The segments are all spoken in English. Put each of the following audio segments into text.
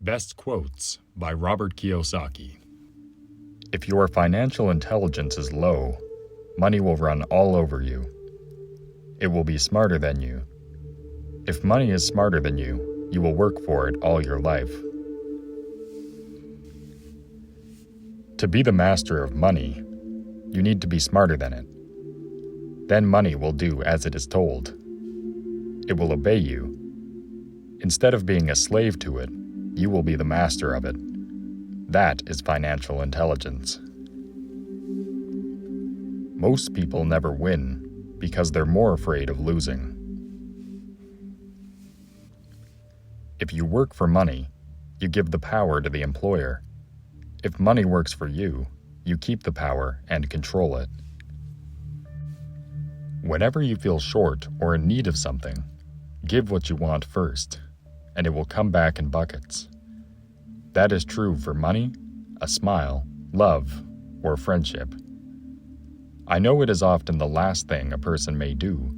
Best Quotes by Robert Kiyosaki. If your financial intelligence is low, money will run all over you. It will be smarter than you. If money is smarter than you, you will work for it all your life. To be the master of money, you need to be smarter than it. Then money will do as it is told. It will obey you. Instead of being a slave to it, you will be the master of it. That is financial intelligence. Most people never win because they're more afraid of losing. If you work for money, you give the power to the employer. If money works for you, you keep the power and control it. Whenever you feel short or in need of something, give what you want first, and it will come back in buckets. That is true for money, a smile, love, or friendship. I know it is often the last thing a person may do,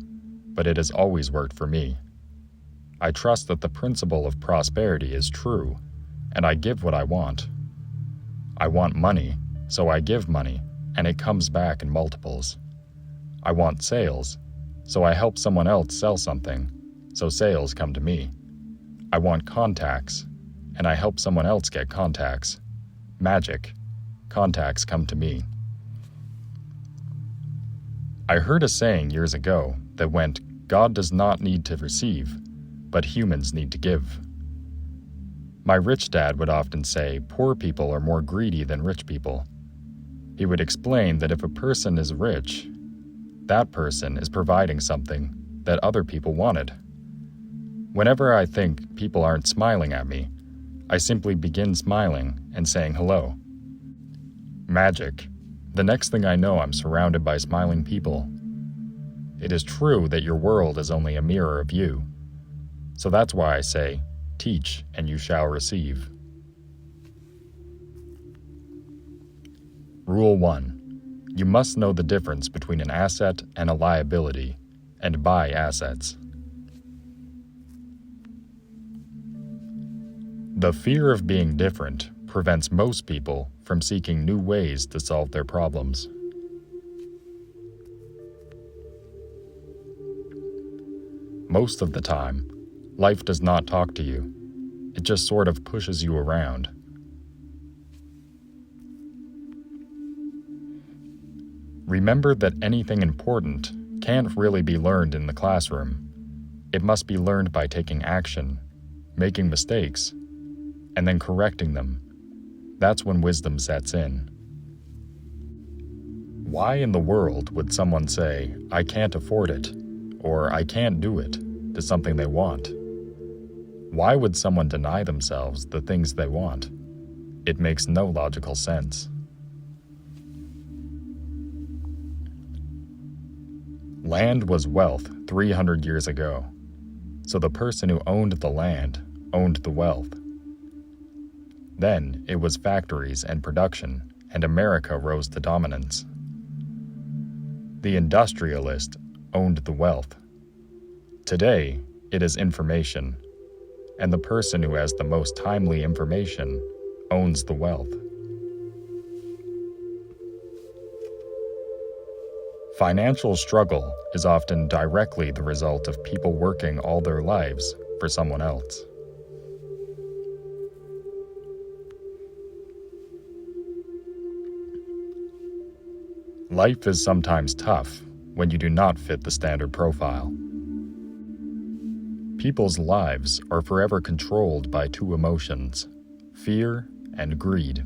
but it has always worked for me. I trust that the principle of prosperity is true, and I give what I want. I want money, so I give money, and it comes back in multiples. I want sales, so I help someone else sell something, so sales come to me. I want contacts, and I help someone else get contacts. Magic. Contacts come to me. I heard a saying years ago that went, God does not need to receive, but humans need to give. My rich dad would often say, poor people are more greedy than rich people. He would explain that if a person is rich, that person is providing something that other people wanted. Whenever I think people aren't smiling at me, I simply begin smiling and saying hello. Magic. The next thing I know, I'm surrounded by smiling people. It is true that your world is only a mirror of you. So that's why I say, teach and you shall receive. Rule 1. You must know the difference between an asset and a liability, and buy assets. The fear of being different prevents most people from seeking new ways to solve their problems. Most of the time, life does not talk to you. It just sort of pushes you around. Remember that anything important can't really be learned in the classroom. It must be learned by taking action, making mistakes, and then correcting them. That's when wisdom sets in. Why in the world would someone say, I can't afford it, or I can't do it, to something they want? Why would someone deny themselves the things they want? It makes no logical sense. Land was wealth 300 years ago, so the person who owned the land owned the wealth. Then it was factories and production, and America rose to dominance. The industrialist owned the wealth. Today, it is information, and the person who has the most timely information owns the wealth. Financial struggle is often directly the result of people working all their lives for someone else. Life is sometimes tough when you do not fit the standard profile. People's lives are forever controlled by two emotions, fear and greed.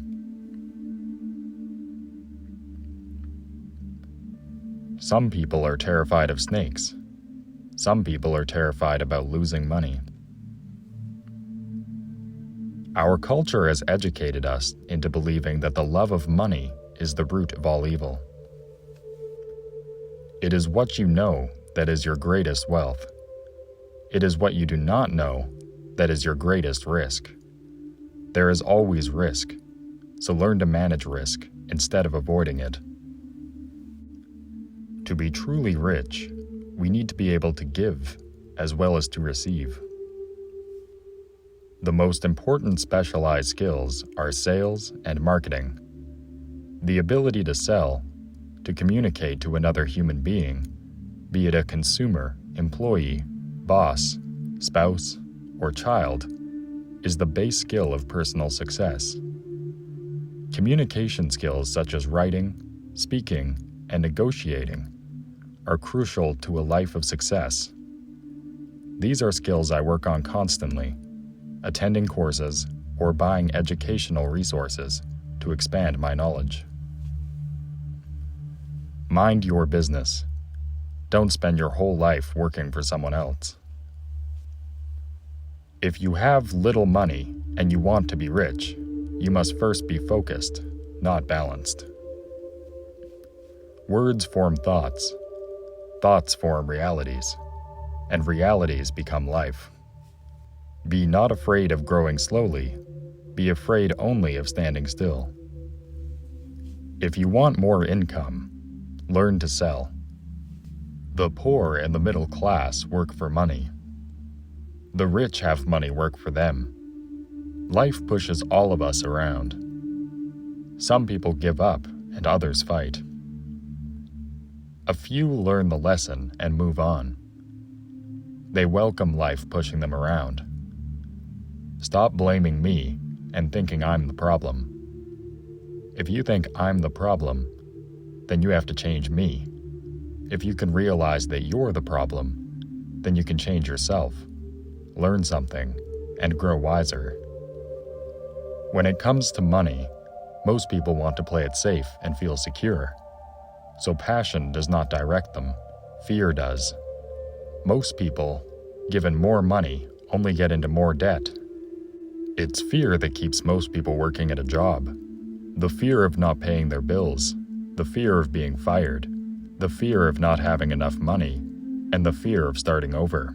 Some people are terrified of snakes. Some people are terrified about losing money. Our culture has educated us into believing that the love of money is the root of all evil. It is what you know that is your greatest wealth. It is what you do not know that is your greatest risk. There is always risk, so learn to manage risk instead of avoiding it. To be truly rich, we need to be able to give as well as to receive. The most important specialized skills are sales and marketing. The ability to sell, to communicate to another human being, be it a consumer, employee, boss, spouse, or child, is the base skill of personal success. Communication skills such as writing, speaking, and negotiating are crucial to a life of success. These are skills I work on constantly, attending courses or buying educational resources to expand my knowledge. Mind your business. Don't spend your whole life working for someone else. If you have little money and you want to be rich, you must first be focused, not balanced. Words form thoughts, thoughts form realities, and realities become life. Be not afraid of growing slowly, be afraid only of standing still. If you want more income, learn to sell. The poor and the middle class work for money. The rich have money work for them. Life pushes all of us around. Some people give up and others fight. A few learn the lesson and move on. They welcome life pushing them around. Stop blaming me and thinking I'm the problem. If you think I'm the problem, then you have to change me. If you can realize that you're the problem, then you can change yourself, learn something, and grow wiser. When it comes to money, most people want to play it safe and feel secure. So passion does not direct them, fear does. Most people, given more money, only get into more debt. It's fear that keeps most people working at a job. The fear of not paying their bills, the fear of being fired, the fear of not having enough money, and the fear of starting over.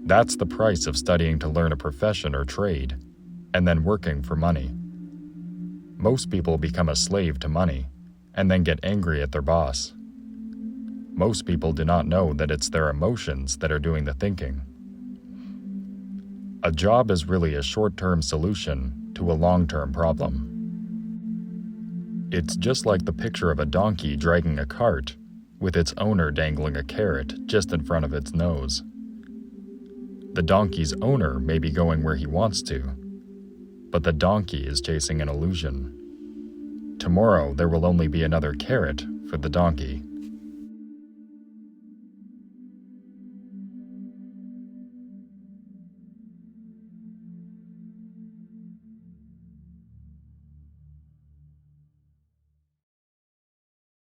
That's the price of studying to learn a profession or trade, and then working for money. Most people become a slave to money, and then get angry at their boss. Most people do not know that it's their emotions that are doing the thinking. A job is really a short-term solution to a long-term problem. It's just like the picture of a donkey dragging a cart, with its owner dangling a carrot just in front of its nose. The donkey's owner may be going where he wants to, but the donkey is chasing an illusion. Tomorrow there will only be another carrot for the donkey.